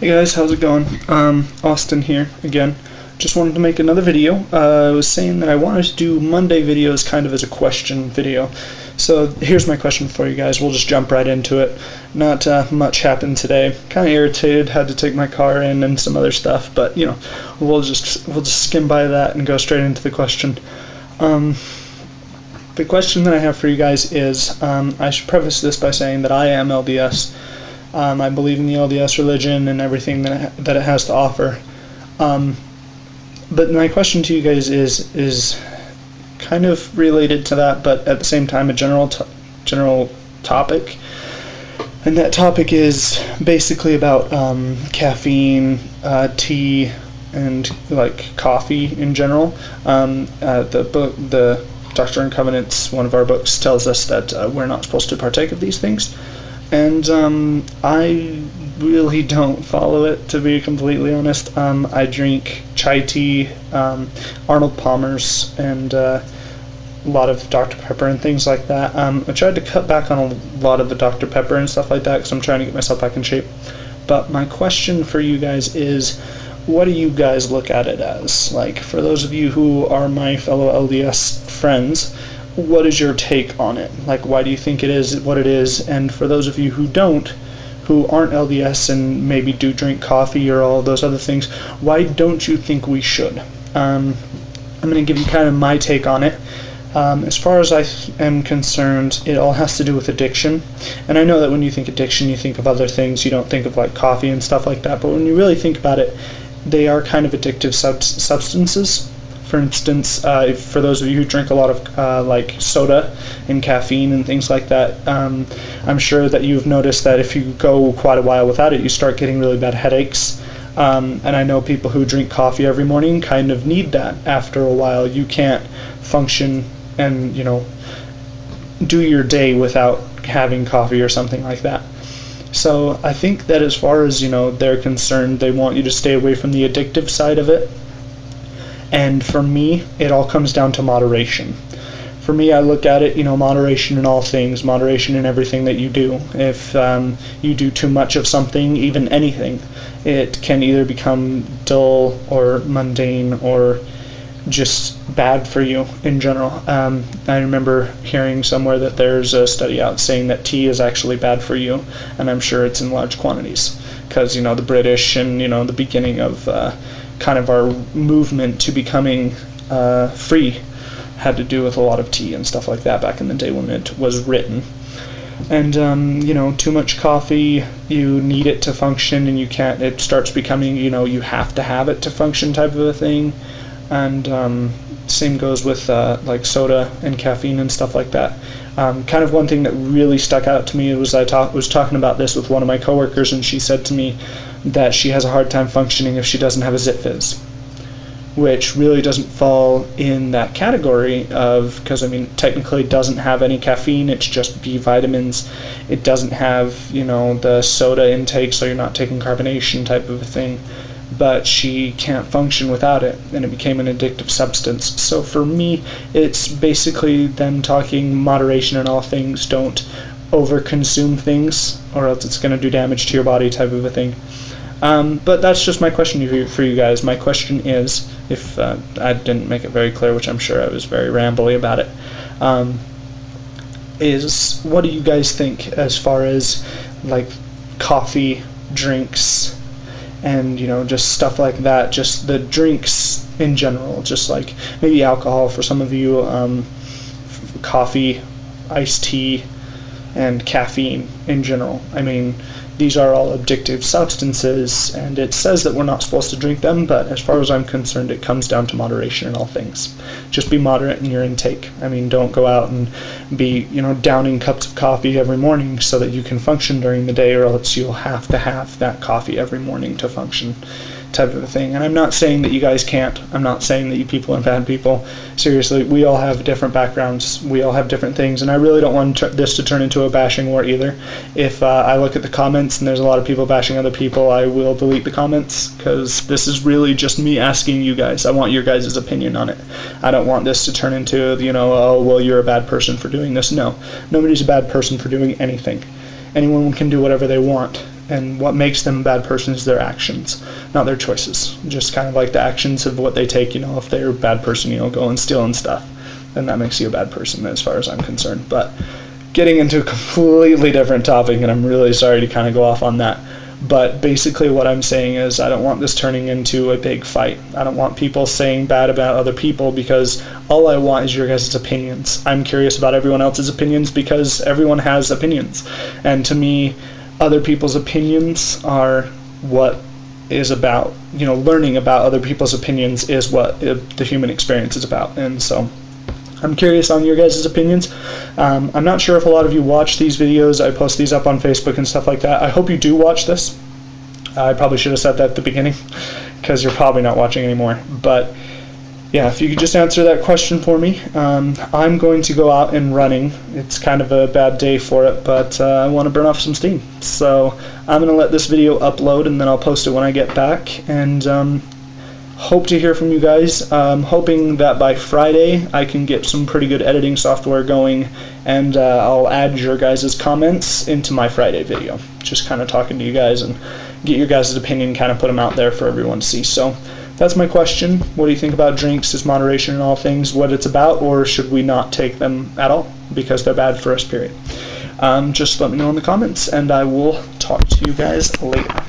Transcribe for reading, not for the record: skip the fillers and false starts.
Hey guys, how's it going? Austin here again. Just wanted to make another video. I was saying that I wanted to do Monday videos kind of as a question video. So here's my question for you guys. We'll just jump right into it. Not much happened today. Kind of irritated. Had to take my car in and some other stuff, but you know, we'll just skim by that and go straight into the question. The question that I have for you guys is, I should preface this by saying that I am LDS. I believe in the LDS religion and everything that it has to offer. But my question to you guys is kind of related to that, but at the same time a general topic. And that topic is basically about caffeine, tea, and like coffee in general. The Doctrine and Covenants, one of our books, tells us that we're not supposed to partake of these things. And I really don't follow it, to be completely honest. I drink chai tea, Arnold Palmer's, and a lot of Dr. Pepper and things like that. I tried to cut back on a lot of the Dr. Pepper and stuff like that because I'm trying to get myself back in shape. But my question for you guys is, what do you guys look at it as? Like, for those of you who are my fellow LDS friends, what is your take on it? Like, why do you think it is what it is? And for those of you who aren't LDS and maybe do drink coffee or all those other things, why don't you think we should? I'm going to give you kind of my take on it. As far as I am concerned, it all has to do with addiction. And I know that when you think addiction, you think of other things. You don't think of like coffee and stuff like that. But when you really think about it, they are kind of addictive substances. For instance, for those of you who drink a lot of like soda and caffeine and things like that, I'm sure that you've noticed that if you go quite a while without it, you start getting really bad headaches. And I know people who drink coffee every morning kind of need that after a while. You can't function and, you know, do your day without having coffee or something like that. So I think that as far as, you know, they're concerned, they want you to stay away from the addictive side of it. And for me, it all comes down to moderation. For me, I look at it, you know, moderation in all things, moderation in everything that you do. If you do too much of something, even anything, it can either become dull or mundane or just bad for you in general. I remember hearing somewhere that there's a study out saying that tea is actually bad for you, and I'm sure it's in large quantities because, you know, the British and, you know, the beginning of kind of our movement to becoming free had to do with a lot of tea and stuff like that back in the day when it was written. And you know, too much coffee, you need it to function, and you can't. It starts becoming, you know, you have to have it to function type of a thing. And same goes with like soda and caffeine and stuff like that. Kind of one thing that really stuck out to me was I was talking about this with one of my coworkers, and she said to me that she has a hard time functioning if she doesn't have a Zit Fizz, which really doesn't fall in that category of, because I mean technically it doesn't have any caffeine, it's just B vitamins. It doesn't have, you know, the soda intake, so you're not taking carbonation type of a thing. But she can't function without it, and it became an addictive substance. So for me, it's basically them talking moderation in all things. Don't overconsume things, or else it's going to do damage to your body type of a thing. But that's just my question for you guys. My question is, if I didn't make it very clear, which I'm sure I was very rambly about it, is what do you guys think as far as like coffee, drinks, and, you know, just stuff like that, just the drinks in general, just like maybe alcohol for some of you, coffee, iced tea, and caffeine in general. I mean, these are all addictive substances, and it says that we're not supposed to drink them, but as far as I'm concerned, it comes down to moderation in all things. Just be moderate in your intake. I mean, don't go out and be, you know, downing cups of coffee every morning so that you can function during the day, or else you'll have to have that coffee every morning to function type of a thing. And I'm not saying that you guys can't. I'm not saying that you people are bad people. Seriously, we all have different backgrounds. We all have different things, and I really don't want this to turn into a bashing war either. If I look at the comments and there's a lot of people bashing other people, I will delete the comments, because this is really just me asking you guys. I want your guys' opinion on it. I don't want this to turn into, you know, oh, well, you're a bad person for doing this. No, nobody's a bad person for doing anything. Anyone can do whatever they want. and what makes them a bad person is their actions, not their choices. Just kind of like the actions of what they take. If they're a bad person, go and steal and stuff, then that makes you a bad person as far as I'm concerned. But getting into a completely different topic, and I'm really sorry to kind of go off on that. But basically what I'm saying is I don't want this turning into a big fight. I don't want people saying bad about other people, because all I want is your guys' opinions. I'm curious about everyone else's opinions because everyone has opinions. And to me, other people's opinions are what is about, learning about other people's opinions is what the human experience is about. And so I'm curious on your guys' opinions. I'm not sure if a lot of you watch these videos. I post these up on Facebook and stuff like that. I hope you do watch this. I probably should have said that at the beginning, because you're probably not watching anymore. But yeah, if you could just answer that question for me. I'm going to go out and running. It's kind of a bad day for it, but I want to burn off some steam. So I'm going to let this video upload, and then I'll post it when I get back. And hope to hear from you guys. Hoping that by Friday I can get some pretty good editing software going, and I'll add your guys' comments into my Friday video. Just kind of talking to you guys and get your guys' opinion, kind of put them out there for everyone to see. So that's my question. What do you think about drinks? Is moderation in all things what it's about, or should we not take them at all because they're bad for us, period? Just let me know in the comments, and I will talk to you guys later.